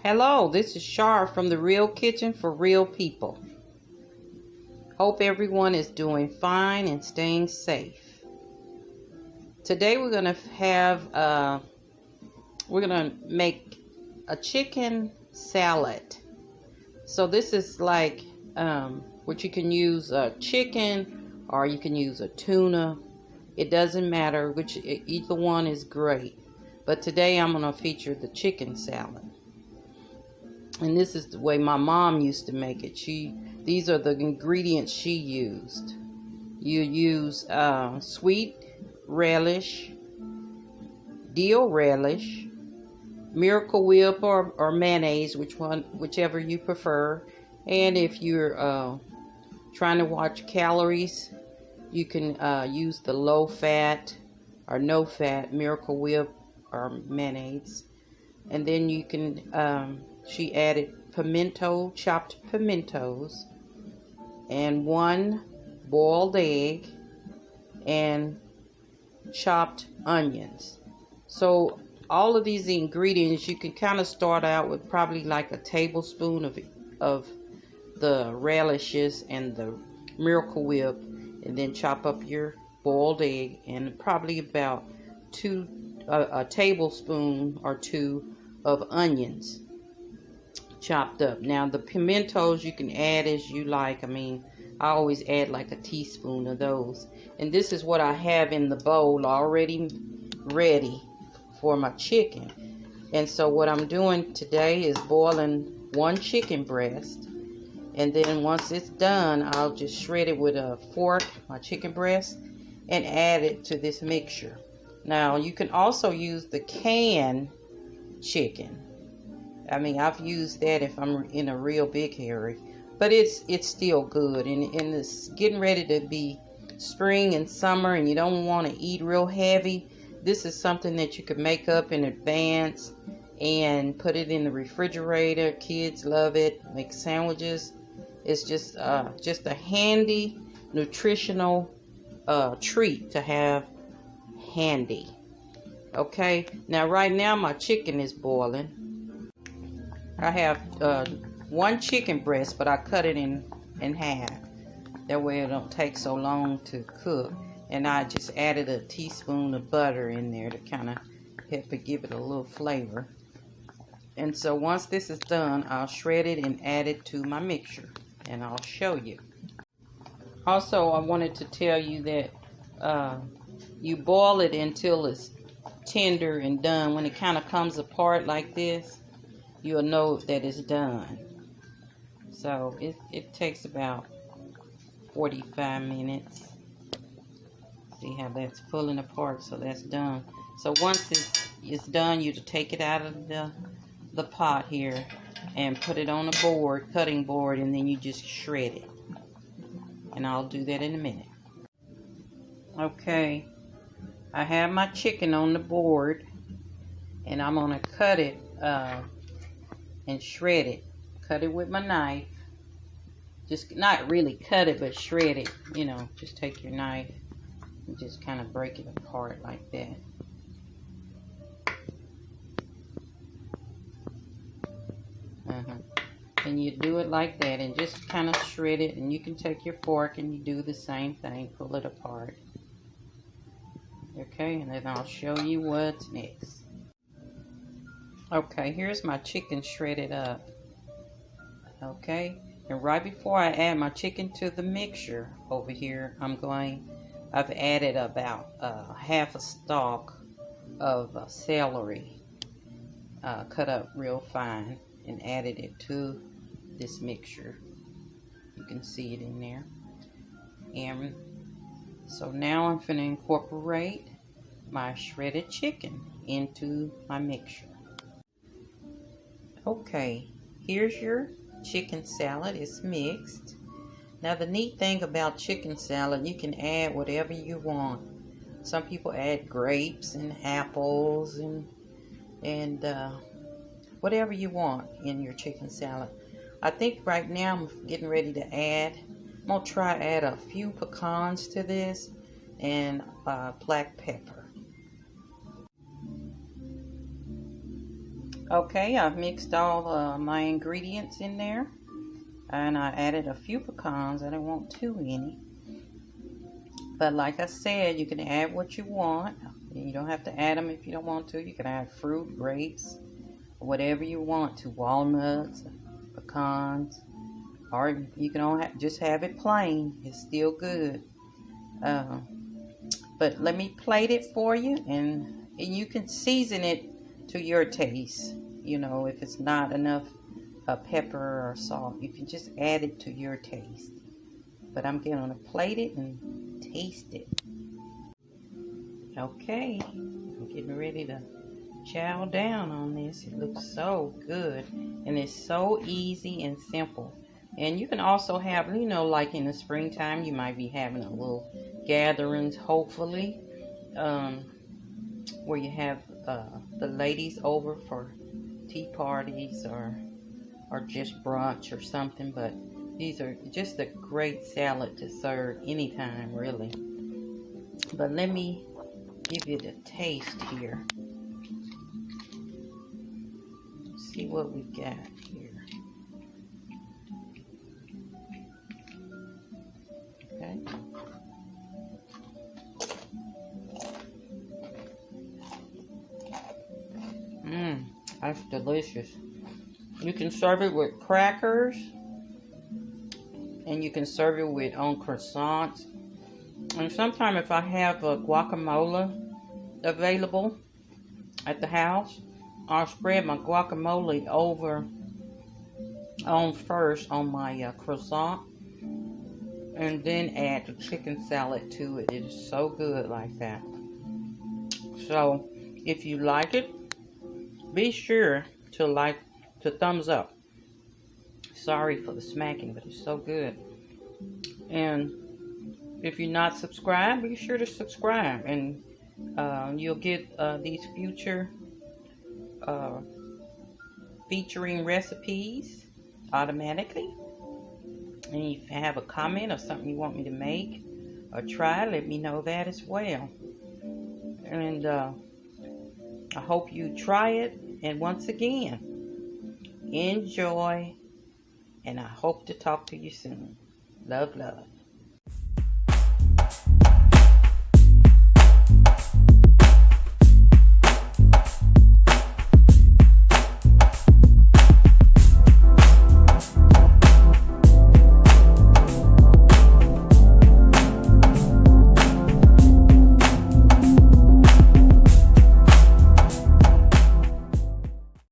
Hello, this is Shar from the Real Kitchen for Real People. Hope everyone is doing fine and staying safe. Today we're gonna make a chicken salad. So this is like what you can use a chicken or you can use a tuna. It doesn't matter either one is great. But today I'm gonna feature the chicken salad. And this is the way my mom used to make it. These are the ingredients she used. You use sweet relish, dill relish, Miracle Whip or mayonnaise, whichever you prefer. And if you're trying to watch calories, you can use the low fat or no fat Miracle Whip or mayonnaise. And then you can she added chopped pimentos, and 1 boiled egg, and chopped onions. So all of these ingredients, you can kind of start out with probably like a tablespoon of the relishes and the Miracle Whip, and then chop up your boiled egg, and probably about a tablespoon or 2 of onions chopped up. Now the pimentos you can add as you like. I always add like a teaspoon of those. And this is what I have in the bowl already ready for my chicken. And so what I'm doing today is boiling 1 chicken breast. And then once it's done, I'll just shred it with a fork, my chicken breast, and add it to this mixture. Now you can also use the canned chicken. I've used that if I'm in a real big hurry, but it's still good. And it's getting ready to be spring and summer, and you don't want to eat real heavy. This is something that you could make up in advance and put it in the refrigerator. Kids love it. Make sandwiches. It's just a handy nutritional treat to have handy. Okay, now right now my chicken is boiling. I have 1 chicken breast, but I cut it in half. That way it don't take so long to cook. And I just added a teaspoon of butter in there to kind of help it give it a little flavor. And so once this is done, I'll shred it and add it to my mixture, and I'll show you. Also, I wanted to tell you that you boil it until it's tender and done. When it kind of comes apart like this, you'll know that it's done. So it takes about 45 minutes. See how that's pulling apart? So that's done. So once it's done, you take it out of the pot here and put it on a cutting board, and then you just shred it. And I'll do that in a minute. Okay, I have my chicken on the board, and I'm gonna cut it and shred it. Cut it with my knife. Just not really cut it, but shred it. Just take your knife and just kind of break it apart like that. And you do it like that and just kind of shred it. And you can take your fork and you do the same thing. Pull it apart. Okay, and then I'll show you what's next. Okay, here's my chicken shredded up. Okay, and right before I add my chicken to the mixture over here, I've added about half a stalk of celery cut up real fine, and added it to this mixture. You can see it in there. And so now I'm going to incorporate my shredded chicken into my mixture. Okay, here's your chicken salad. It's mixed. Now the neat thing about chicken salad, you can add whatever you want. Some people add grapes and apples and whatever you want in your chicken salad. I think right now I'm getting ready to add, I'm going to try to add a few pecans to this and black pepper. Okay, I've mixed all my ingredients in there, and I added a few pecans. I don't want too many, but like I said, you can add what you want. You don't have to add them if you don't want to. You can add fruit, grapes, whatever you want to, walnuts, pecans, or you can just have it plain. It's still good. Uh, but let me plate it for you, and you can season it to your taste. You know, if it's not enough pepper or salt, you can just add it to your taste. But I'm going to plate it and taste it. Okay, I'm getting ready to chow down on this. It looks so good, and it's so easy and simple. And you can also have, you know, like in the springtime, you might be having a little gatherings, hopefully, where you have the ladies over for tea parties or just brunch or something. But these are just a great salad to serve anytime, really. But let me give you the taste here. See what we got here. Okay. That's delicious. You can serve it with crackers, and you can serve it with on croissants. And sometimes if I have a guacamole available at the house, I'll spread my guacamole over first on my croissant, and then add the chicken salad to it. It is so good like that. So if you like it, be sure to thumbs up. Sorry for the smacking, but it's so good. And if you're not subscribed, be sure to subscribe, and you'll get these future featuring recipes automatically. And if you have a comment or something you want me to make or try, let me know that as well. And I hope you try it. And once again, enjoy. And I hope to talk to you soon. Love, love.